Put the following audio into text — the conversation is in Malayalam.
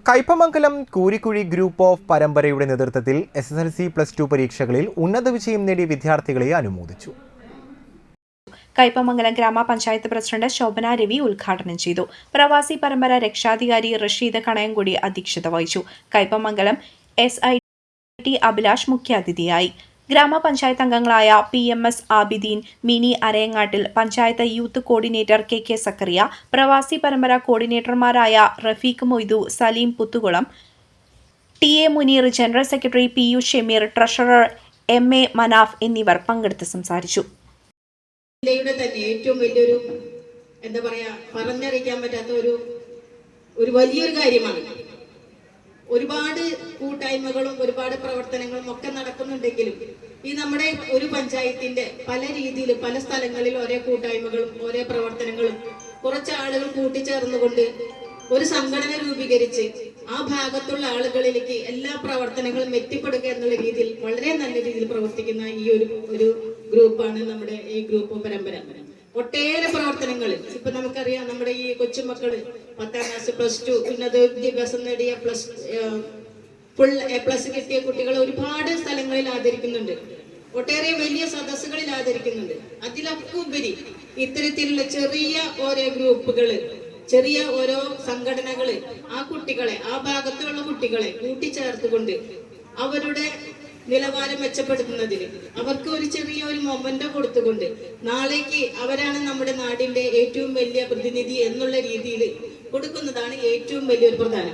കയ്പമംഗലം കൂരിക്കുഴി ഗ്രൂപ്പ് ഓഫ് പരമ്പരയുടെ നേതൃത്വത്തിൽ SSLC +2 പരീക്ഷകളിൽ ഉന്നത വിജയം നേടിയ വിദ്യാർത്ഥികളെ അനുമോദിച്ചു. കയ്പമംഗലം ഗ്രാമപഞ്ചായത്ത് പ്രസിഡന്റ് ശോഭന രവി ഉദ്ഘാടനം ചെയ്തു. പ്രവാസി പരമ്പര രക്ഷാധികാരി റഷീദ് കണയംകുടി അധ്യക്ഷത വഹിച്ചു. കയ്പമംഗലം SIT അഭിലാഷ് മുഖ്യാതിഥിയായി. ഗ്രാമപഞ്ചായത്ത് അംഗങ്ങളായ PMS Abideen, Mini Arayangattil, panchayat youth coordinator KK Zakariya, പ്രവാസി പരമ്പര കോർഡിനേറ്റർമാരായ Rafeeq Moidu, Saleem Puthukulam, TA Muneer, general secretary PU Shameer, treasurer MA Manaf എന്നിവർ പങ്കെടുത്ത് സംസാരിച്ചു. തന്നെ ഏറ്റവും വലിയൊരു പറഞ്ഞറിയിക്കാൻ പറ്റാത്ത ഒരു വലിയൊരു കാര്യമാണ്. ഒരുപാട് കൂട്ടായ്മകളും ഒരുപാട് പ്രവർത്തനങ്ങളും ഒക്കെ നടക്കുന്നുണ്ടെങ്കിലും ഈ നമ്മുടെ ഒരു പഞ്ചായത്തിന്റെ പല രീതിയിൽ പല സ്ഥലങ്ങളിൽ ഒരേ കൂട്ടായ്മകളും ഒരേ പ്രവർത്തനങ്ങളും കുറച്ച് ആളുകൾ കൂട്ടിച്ചേർന്നുകൊണ്ട് ഒരു സംഘടന രൂപീകരിച്ച് ആ ഭാഗത്തുള്ള ആളുകളിലേക്ക് എല്ലാ പ്രവർത്തനങ്ങളും എത്തിപ്പെടുക എന്നുള്ള രീതിയിൽ വളരെ നല്ല രീതിയിൽ പ്രവർത്തിക്കുന്ന ഈ ഒരു ഗ്രൂപ്പാണ് നമ്മുടെ ഈ ഗ്രൂപ്പ് പരമ്പര. ഒട്ടേറെ പ്രവർത്തനങ്ങൾ ഇപ്പൊ നമുക്കറിയാം. നമ്മുടെ ഈ കൊച്ചുമക്കള് 10ാം ക്ലാസ് +2 ഉന്നത വിദ്യാഭ്യാസം നേടിയ ഫുൾ A+ കിട്ടിയ കുട്ടികളെ ഒരുപാട് സ്ഥലങ്ങളിൽ ആദരിക്കുന്നുണ്ട്. ഒട്ടേറെ വലിയ സദസ്സുകളിൽ ആദരിക്കുന്നുണ്ട്. അതിലൊക്കെ ഉപരി ഇത്തരത്തിലുള്ള ചെറിയ ഓരോ ഗ്രൂപ്പുകള്, ചെറിയ ഓരോ സംഘടനകള് ആ കുട്ടികളെ, ആ ഭാഗത്തുള്ള കുട്ടികളെ കൂട്ടിച്ചേർത്തുകൊണ്ട് അവരുടെ നിലവാരം മെച്ചപ്പെടുത്തുന്നതിന് അവർക്ക് ഒരു ചെറിയൊരു മൊമെന്റോ കൊടുത്തുകൊണ്ട് നാളേക്ക് അവരാണ് നമ്മുടെ നാടിന്റെ ഏറ്റവും വലിയ പ്രതിനിധി എന്നുള്ള രീതിയിൽ കൊടുക്കുന്നതാണ് ഏറ്റവും വലിയൊരു പ്രധാനം.